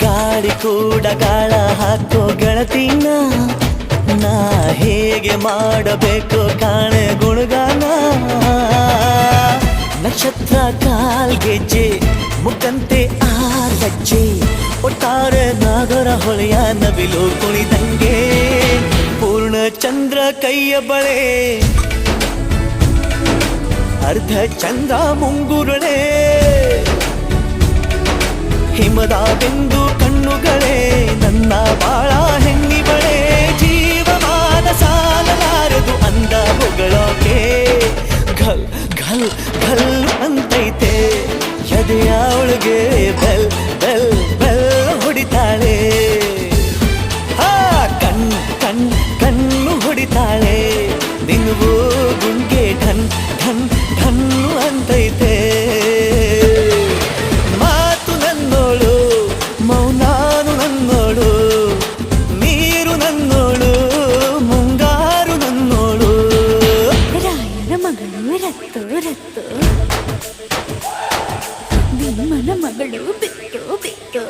ಗಾಳಿ ಕೂಡ ಗಾಳ ಹಾಕೋ ಗೆಳತಿನ ನಾ ಹೇಗೆ ಮಾಡಬೇಕು ಕಾಣೆ ಗುಣಗಾನ ನಕ್ಷತ್ರ ಕಾಲ್ಗೆಜ್ಜೆ ಮುಖಂತೆ ಆರ್ಗಜ್ಜೆ ಒಟ್ಟಾರೆ ನಾಗರ ಹೊಳೆಯ ನವಿಲು ಕುಣಿದಂಗೆ ಪೂರ್ಣ ಚಂದ್ರ ಕೈಯ ಬಳೆ ಅರ್ಧ ಚಂದ್ರ ಮುಂಗುರುಳೆ ಹಿಮದ ಬಿಂದು ಕಣ್ಣುಗಳೇ ನನ್ನ ಬಾಳ ಹೆಣ್ಣಿಬಳೆ ಜೀವಮಾನ ಸಾಲಲಾರದು ಅಂದ ಹೊಗಳೋಕೆ ಘಲ್ ಘಲ್ ಘಲ್ ಅಂತೈತೆ ಎದೆಯ ಒಳಗೆ ಬೆಲ್ ಬೆಲ್ ಬೆಲ್ ಹೊಡಿತಾಳೆ ಕಣ್ ಕಣ್ ಕಣ್ಣು ಹೊಡಿತಾಳೆ ನಿನ್ಗೂ ಗುಂಗೆ ಢನ್ ಢನ್ ಢನ್ನು ಅಂತೈತೆ ಮಾತು ನನ್ನೋಳು ಮೌನಾನು ನನ್ನೋಳು ನೀರು ನನ್ನೋಳು ಮುಂಗಾರು ನನ್ನೋಳು ರಾಯನ ಮಗಳು ರತ್ತು ರತ್ತು ಭೀಮನ ಮಗಳು ಬಿಟ್ಟು ಬಿಟ್ಟು